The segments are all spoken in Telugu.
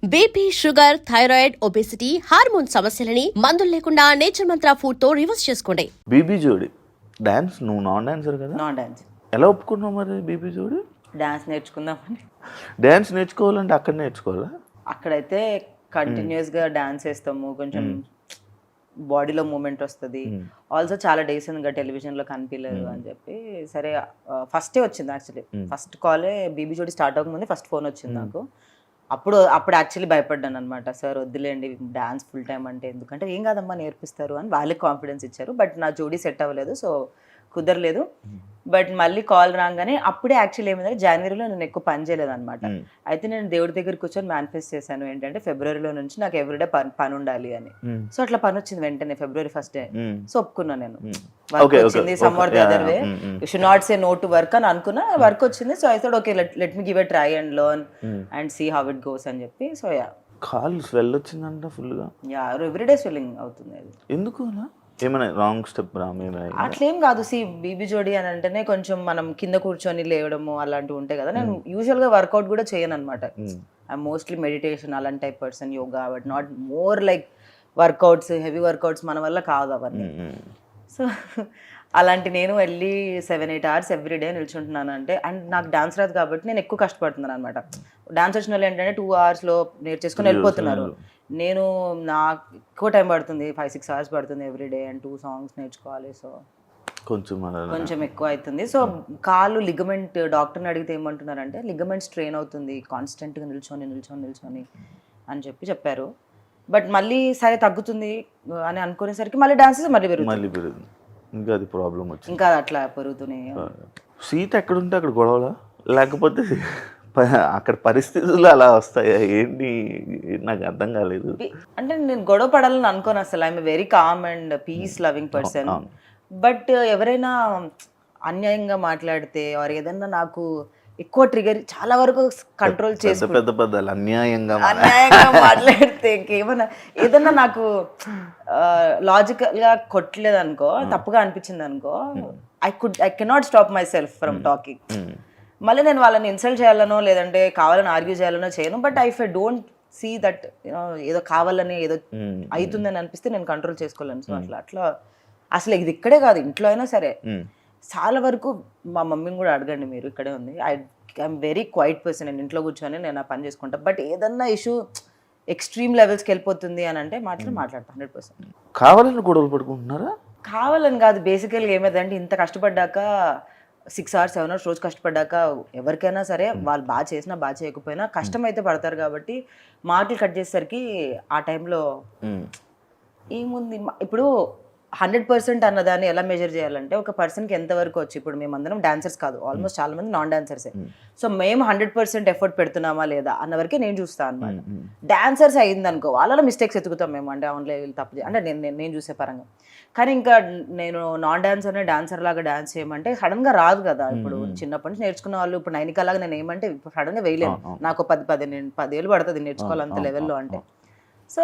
BP, sugar, thyroid, obesity, hormone సమస్యలని మందులు లేకుండా నేచర్ మంత్ర ఫుడ్ తో రివర్స్ చేసుకోండి. బీబీ జోడి డాన్స్, నువ్వు నాన్ డాన్సర్ కదా? Non dance. ఎలా ఒప్పుకున్నావు మరి బీబీ జోడి? డాన్స్ నేర్చుకుందామని. డాన్స్ నేర్చుకోవాలంటే అక్కడ నేర్చుకోవాలా? అక్కడైతే కంటిన్యూస్గా డాన్స్ వేస్తాము, కొంచెం బాడీలో మూమెంట్ వస్తుంది. ఆల్సో చాలా డేస్ ఇంకా టెలివిజన్లో కనిపించలేదు అని చెప్పి సరే ఫస్టే వచ్చింది. యాక్చువల్లీ ఫస్ట్ కాలే బీబీ జోడి స్టార్ట్ అవ్వకముందే ఫస్ట్ ఫోన్ వచ్చింది నాకు. అప్పుడు యాక్చువల్లీ భయపడ్డాను అనమాట. సార్ వద్దులేండి డాన్స్ ఫుల్ టైం అంటే, ఎందుకంటే ఏం కాదమ్మా నేర్పిస్తారు అని వాళ్ళకి కాన్ఫిడెన్స్ ఇచ్చారు. బట్ నా జోడీ సెట్ అవ్వలేదు, సో కుదరలేదు. బట్ మళ్ళీ కాల్ రాగానే అప్పుడే యాక్చువల్లీ ఏమైందంటే జనవరిలో నేను ఎక్కువ పని చేయలేదు అనమాట. అయితే నేను దేవుడి దగ్గర కూర్చొని మేనిఫెస్ట్ చేశాను ఏంటంటే ఫిబ్రవరిలో నుంచి నాకు ఎవ్రీడే పని ఉండాలి అని. సో అట్లా పని వచ్చింది వెంటనే ఫిబ్రవరి 1st. సో ఒప్పుకున్నాను నేను. వర్క్ వచ్చింది, somewhat the other way, you should not say no to work అని అనుకున్నా. వర్క్ వచ్చింది, so I thought okay let me give a try and learn and see how it goes అని చెప్పి. సో యా, కాల్ స్వెల్ వచ్చిందంట ఫుల్గా. యా, ఎవ్రీడే స్వెల్లింగ్ అవుతుంది. అది ఎందుకు అలా? ఏమైనా రాంగ్ స్టెప్ అట్లేం కాదు. సి బీబీ జోడి అని అంటేనే కొంచెం మనం కింద కూర్చొని లేవడము అలాంటివి ఉంటాయి కదా. నేను యూజువల్గా వర్కౌట్ కూడా చేయను అనమాట. ఐ మోస్ట్లీ మెడిటేషన్ అలాంటి type person, yoga, but not more like workouts, heavy workouts మన వల్ల కాదు అవన్నీ. సో అలాంటి నేను వెళ్ళి 7-8 hours ఎవ్రీడే నిల్చుంటున్నాను అంటే, అండ్ నాకు డాన్స్ రాదు కాబట్టి నేను ఎక్కువ కష్టపడుతున్నాను అనమాట. డాన్స్ వచ్చిన వాళ్ళు ఏంటంటే 2 hours నేర్చేసుకుని వెళ్ళిపోతున్నారు. నేను నాకు ఎక్కువ టైం పడుతుంది, 5-6 hours పడుతుంది ఎవ్రీడే, అండ్ 2 songs నేర్చుకోవాలి. సో కొంచెం ఎక్కువ అవుతుంది. సో కాలు లిగమెంట్, డాక్టర్ని అడిగితే ఏమంటున్నారంటే లిగమెంట్ స్ట్రెయిన్ అవుతుంది కాన్స్టెంట్గా నిల్చొని అని చెప్పారు. బట్ మళ్ళీ సరే తగ్గుతుంది అని అనుకునేసరికి మళ్ళీ డాన్సెస్ మళ్ళీ పెరుగుతుంది. ఇంకా అది ప్రాబ్లం వచ్చింది, ఇంకా అట్లా పెరుగుతూనే. సీట్ ఎక్కడుంటే అక్కడ గొడవలా, లేకపోతే అక్కడ పరిస్థితులు అలా వస్తాయా ఏంటి? నాకు అర్థం కాలేదు. అంటే నేను గొడవ పడాలని అనుకోను అసలు. I'm very calm and peace loving person. But ఎవరైనా అన్యాయంగా మాట్లాడితే ఆర్ ఏదన్నా నాకు ఎక్కువ ట్రిగర్, చాలా వరకు కంట్రోల్ చేసి పెద్ద అన్యాయంగా మాట్లాడితే ఏదన్నా నాకు లాజికల్ గా కొట్టలేదు అనుకో, తప్పుగా అనిపించింది అనుకో, I cannot stop my self from talking. మళ్ళీ నేను వాళ్ళని ఇన్సల్ట్ చేయాలనో లేదంటే కావాలని ఆర్గ్యూ చేయాలనో చేయను. But I don't see that ఏదో కావాలని ఏదో అవుతుందని అనిపిస్తే నేను కంట్రోల్ చేసుకోలేను. సో అట్లా అసలు ఇది ఇక్కడే కాదు, ఇంట్లో అయినా సరే చాలా వరకు. మా మమ్మీని కూడా అడగండి మీరు, ఇక్కడే ఉంది. I'm very quiet person. నేను ఇంట్లో కూర్చొని నేను ఆ పని చేసుకుంటా. బట్ ఏదన్నా ఇష్యూ ఎక్స్ట్రీమ్ లెవెల్స్కి వెళ్ళిపోతుంది అని అంటే మాట్లాడతా 100%. కావాలని గొడవలు పడుకుంటున్నారా? కావాలని కాదు. బేసికల్గా ఏమైందంటే ఇంత కష్టపడ్డాక 6 hours 7 hours రోజు కష్టపడ్డాక ఎవరికైనా సరే వాళ్ళు బాగా చేసినా బాగా చేయకపోయినా కష్టం అయితే పడతారు. కాబట్టి మాటలు కట్ చేసేసరికి ఆ టైంలో ఏముంది ఇప్పుడు 100% అన్నదాన్ని ఎలా మెజర్ చేయాలంటే ఒక పర్సన్కి ఎంతవరకు వచ్చి, ఇప్పుడు మేమందరం డాన్సర్స్ కాదు, ఆల్మోస్ట్ చాలా మంది నాన్ డాన్సర్సే. సో మేము 100% ఎఫర్ట్ పెడుతున్నామా లేదా అన్న వరకే నేను చూస్తాను అనమాట. డాన్సర్స్ అయిందనుకో వాళ్ళలో మిస్టేక్స్ ఎత్తుకుతాం మేము, అంటే ఆన్లైన్ వీళ్ళు తప్పు అంటే నేను చూసే పరంగా. కానీ ఇంకా నేను నాన్ డాన్సర్నే డాన్సర్ లాగా డాన్స్ చేయమంటే సడన్గా రాదు కదా. ఇప్పుడు చిన్నప్పటి నుంచి నేర్చుకున్న వాళ్ళు ఇప్పుడు నైనికాలాగా నేను ఏమంటే ఇప్పుడు సడన్గా వేయలేను. నాకు 10 ఏళ్ళు పడుతుంది నేర్చుకోవాలి అంత లెవెల్లో అంటే. సో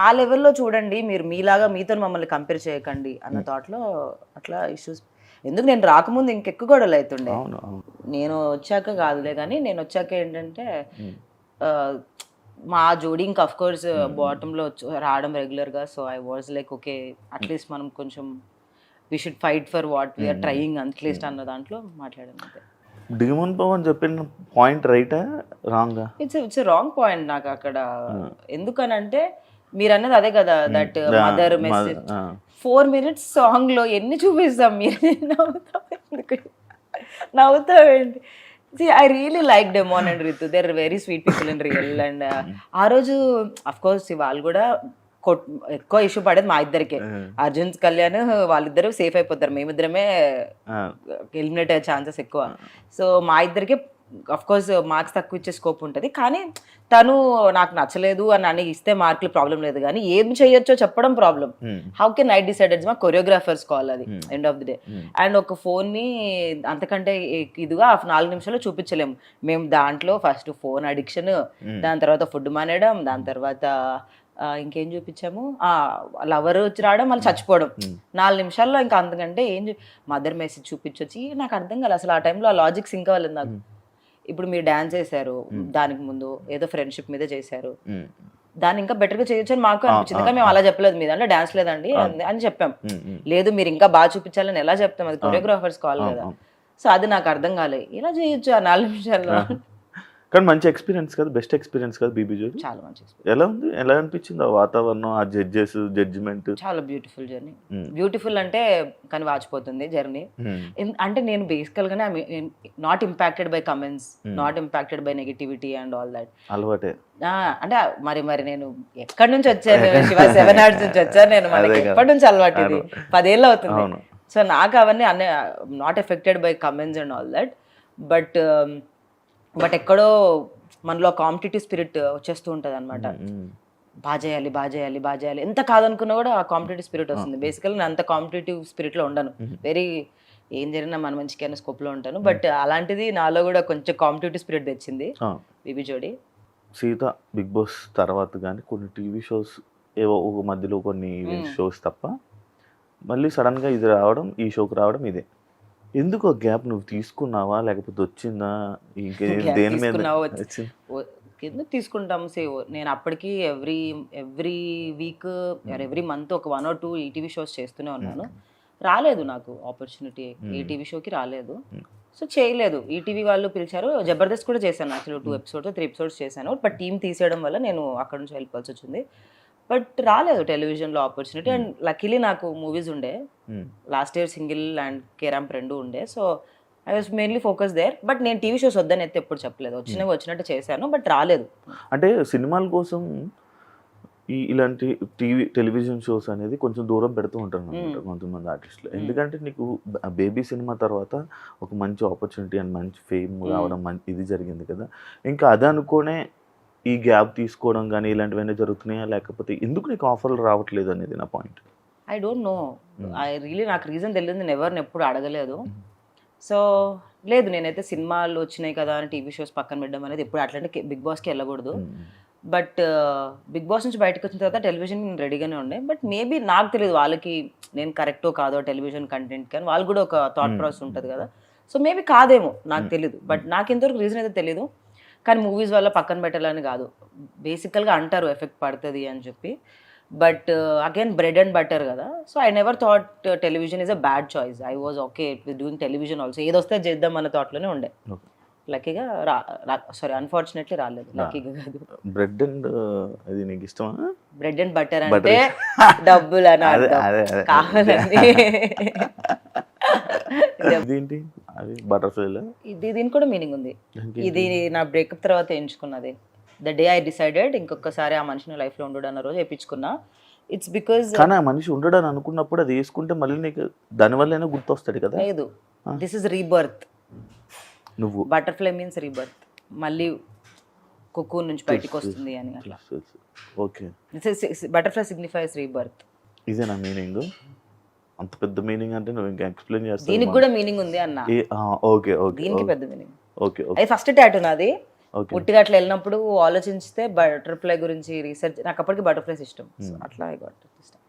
ఆ లెవెల్లో చూడండి, మీరు మీలాగా మీతో మమ్మల్ని కంపేర్ చేయకండి అన్న థాట్లో అట్లా ఇష్యూస్. ఎందుకు నేను రాకముందు ఇంకెక్కువ గొడవలు అవుతుండే, నేను వచ్చాక కాదులే. కానీ నేను వచ్చాక ఏంటంటే మా జోడీ ఇంకా అఫ్కోర్స్ బాటంలో రావడం రెగ్యులర్గా. So I was like okay, at least మనం కొంచెం we should fight for what we're trying at least అన్న దాంట్లో మాట్లాడాను అంతే. డిమోన్ పవన్ చెప్పిన పాయింట్ రైటా రాంగా? ఇట్స్ రాంగ్ పాయింట్ నాకు అక్కడ. ఎందుకనంటే మీరు అన్నది అదే కదా, that mother message 4 minutes song లో ఎన్ని చూపిస్తాం. మీరు నవ్వుతావేంటి? I really like Demon and Rithu. They are very sweet people in real. And ఆ రోజు అఫ్ కోర్స్ వాళ్ళు కూడా ఎక్కువ ఇష్యూ పడేది మా ఇద్దరికే. అర్జున్ కళ్యాణ్ వాళ్ళిద్దరూ సేఫ్ అయిపోతారు, మేమిద్దరమే ఎలిమినేట్ అయ్యే ఛాన్సెస్ ఎక్కువ. సో మా ఇద్దరికే అఫ్ కోర్స్ మార్క్స్ తక్కువ ఇచ్చే స్కోప్ ఉంటుంది. కానీ తను నాకు నచ్చలేదు అని ఇస్తే మార్కులు ప్రాబ్లం లేదు, కానీ ఏం చేయొచ్చో చెప్పడం problem. How can I decided? మా కొరియోగ్రాఫర్స్ కాల్ అది end of the day. And ఒక ఫోన్ని అంతకంటే ఇదిగా 4 నిమిషాల్లో చూపించలేము మేము. దాంట్లో ఫస్ట్ ఫోన్ అడిక్షన్, దాని తర్వాత ఫుడ్ మానేయడం, దాని తర్వాత ఇంకేం చూపించాము, లవర్ వచ్చి రావడం, మళ్ళీ చచ్చిపోవడం 4 నిమిషాల్లో. ఇంకా అంతకంటే మదర్ మెసేజ్ చూపించొచ్చి నాకు అర్థం కాదు అసలు ఆ టైంలో. ఆ లాజిక్ సింక్ అవ్వలేదు నాకు. ఇప్పుడు మీరు డాన్స్ చేశారు, దానికి ముందు ఏదో ఫ్రెండ్షిప్ మీద చేశారు, ఉమ్, దాన్ని ఇంకా బెటర్ గా చేయొచ్చు అని మాకు అనిపించింది. కానీ మేము అలా చెప్పలేదు, మీ దాంట్లో డాన్స్ లేదండి అని చెప్పాం. లేదు మీరు ఇంకా బాగా చూపించాలని ఎలా చెప్తాం, అది కొరియోగ్రాఫర్స్ కాల్ కదా. సో అది నాకు అర్థం కాలేదు, ఇలా చేయొచ్చు ఆ 4 నిమిషాల్లో. కానీ మంచి ఎక్స్పీరియన్స్ కదా, బెస్ట్ ఎక్స్పీరియన్స్ కదా బీబీ జోడి. చాలా మంచి experience. ఎలా ఉంది, ఎలా అనిపించింది ఆ వాతావరణం, ఆ జడ్జెస్ జడ్జిమెంట్? చాలా బ్యూటిఫుల్ జర్నీ. బ్యూటిఫుల్ అంటే కానీ వాచిపోతుంది జర్నీ. అంటే నేను బేసికల్ గానే not impacted by comments, not impacted by negativity and all that. అలవాటే. అంటే మరి నేను ఎక్కడి నుంచి వచ్చాను, శివ 7 hours నుంచి వచ్చాను నేను. మనకి ఎప్పటి నుంచి అలవాటు, ఇది 10 ఏళ్ళు అవుతుంది. సో నాకు అవన్నీ అన్నీ not affected by comments and all that. But ఎక్కడో మనలో కాంపిటేటివ్ స్పిరిట్ వచ్చేస్తూ ఉంటుంది అనమాట. బాగా చేయాలి ఎంత కాదనుకున్నా కూడా ఆ కాంపిటేటివ్ స్పిరిట్ వస్తుంది. బేసికల్లీ నేను అంత కాంపిటేటివ్ స్పిరిట్లో ఉండను, వెరీ ఏం జరిగినా మన మంచిగా స్కోప్లో ఉంటాను. బట్ అలాంటిది నాలో కూడా కొంచెం కాంపిటేటివ్ స్పిరిట్ తెచ్చింది బీబీ జోడి. సీత బిగ్ బాస్ తర్వాత కానీ కొన్ని టీవీ షోస్ ఏవో ఒక మధ్యలో కొన్ని షోస్ తప్ప మళ్ళీ సడన్గా ఇది రావడం, ఈ షోకి రావడం ఇదే. ఎందుకు గ్యాప్ నువ్వు తీసుకున్నావా లేకపోతే వచ్చిందా? దేని మీద ఎందుకు తీసుకుంటాం? నేను అప్పటికి ఎవ్రీ వీక్ ఎవ్రీ మంత్ ఒక 1 or 2 ఈటీవీ షోస్ చేస్తూనే ఉన్నాను. రాలేదు నాకు ఆపర్చునిటీ, ఏ టీవీ షోకి రాలేదు. సో చేయలేదు. ఈటీవీ వాళ్ళు పిలిచారు, జబర్దస్త్ కూడా చేశాను యాక్చువల్లీ 2 episodes 3 episodes చేశాను. బట్ టీం తీసేయడం వల్ల నేను అక్కడ నుంచి వెళ్ళిపోవాల్సి వచ్చింది. బట్ రాలేదు టెలివిజన్లో ఆపర్చునిటీ. అండ్ లక్కీలీ నాకు మూవీస్ ఉండే, లాస్ట్ ఇయర్ సింగిల్ అండ్ కేరాంప్ 2 ఉండే. So I was mainly focus there. But నేను టీవీ షోస్ వద్దని అయితే ఎప్పుడు చెప్పలేదు, వచ్చినట్టు చేశాను, బట్ రాలేదు. అంటే సినిమాల కోసం ఇలాంటి టెలివిజన్ షోస్ అనేది కొంచెం దూరం పెడుతూ ఉంటారు అన్నమాట కొంతమంది ఆర్టిస్టులు. ఎందుకంటే నీకు బేబీ సినిమా తర్వాత ఒక మంచి ఆపర్చునిటీ అండ్ మంచి ఫేమ్ రావడం ఇది జరిగింది కదా. ఇంకా అది అనుకోనే ఈ గ్యాప్ తీసుకోవడం కానీ ఇలాంటివన్నీ జరుగుతున్నాయా, లేకపోతే ఎందుకు నీకు ఆఫర్లు రావట్లేదు అనేది నా పాయింట్. ఐ డోంట్ నో, నాకు రీజన్ తెలియదు, నేను ఎవరిని ఎప్పుడు అడగలేదు. సో లేదు, నేనైతే సినిమాలు వచ్చినాయి కదా అని టీవీ షోస్ పక్కన పెట్టడం అనేది ఎప్పుడు, అట్లాంటి బిగ్ బాస్కి వెళ్ళకూడదు. బట్ బిగ్ బాస్ నుంచి బయటకు వచ్చిన తర్వాత టెలివిజన్ రెడీగానే ఉండే. బట్ మేబీ నాకు తెలియదు వాళ్ళకి నేను కరెక్టో కాదో టెలివిజన్ కంటెంట్, కానీ వాళ్ళు కూడా ఒక థాట్ ప్రాసెస్ ఉంటుంది కదా. సో మేబీ కాదేమో, నాకు తెలీదు. బట్ నాకు ఎంతవరకు రీజన్ అయితే తెలీదు. కానీ మూవీస్ వల్ల పక్కన పెట్టాలని కాదు, బేసికల్గా అంటారు ఎఫెక్ట్ పడుతుంది అని చెప్పి. But again bread and butter కదా. So I never thought television is a bad choice. I was okay with doing television also. ఏదొస్తే చేద్దాం అన్న థాట్లోనే ఉండే. లక్కీగా అన్ఫార్చునేట్లీ రాలేదు, లక్కీగా కాదు. బ్రెడ్ అండ్ అది నీకు ఇష్టమా? బ్రెడ్ అండ్ బటర్ అంటే డబ్బులు అని అర్థం కావాలండి. ఇదేంటి అది బటర్ఫ్లై? దీనికి కూడా మీనింగ్ ఉంది. ఇది నా బ్రేకప్ తర్వాత ఎంచుకున్నది. ద డే ఐ డిసైడెడ్ ఇంకొకసారి ఆ మనిషిని లైఫ్ లో ఉండడు అన్న రోజు వేయించుకున్నా. ఇట్స్ బికాజ్ కానీ ఆ మనిషి ఉండడని అనుకున్నప్పుడు అది వేసుకుంటే మళ్ళీ నీకు దానివల్ల గుర్తొస్తాడు కదా. లేదు, దిస్ ఇస్ రీబర్త్. నువ్వు బటర్ఫ్లై మీన్స్ రీబర్త్, మళ్ళీ కుకూన్ నుంచి బయటికి వస్తుంది అని అట్లా. Okay, butterfly signifies rebirth. ఇదేనా మీనింగ్? అంత పెద్ద మీనింగ్ అంటే నువ్వు ఇంకా ఎక్స్ప్లెయిన్ చేస్తావు. దీనికి కూడా మీనింగ్ ఉంది అన్న. ఓకే ఓకే, దీనికి పెద్ద మీనింగ్. ఓకే, అది ఫస్ట్ టాటూ నాది. పుట్టిగా అట్లా వెళ్ళినప్పుడు ఆలోచిస్తే బటర్ఫ్లై గురించి రీసెర్చ్, నాకు అప్పటికి బటర్ఫ్లైస్ ఇష్టం. అట్లా ఐ గాట్ ఇష్టం.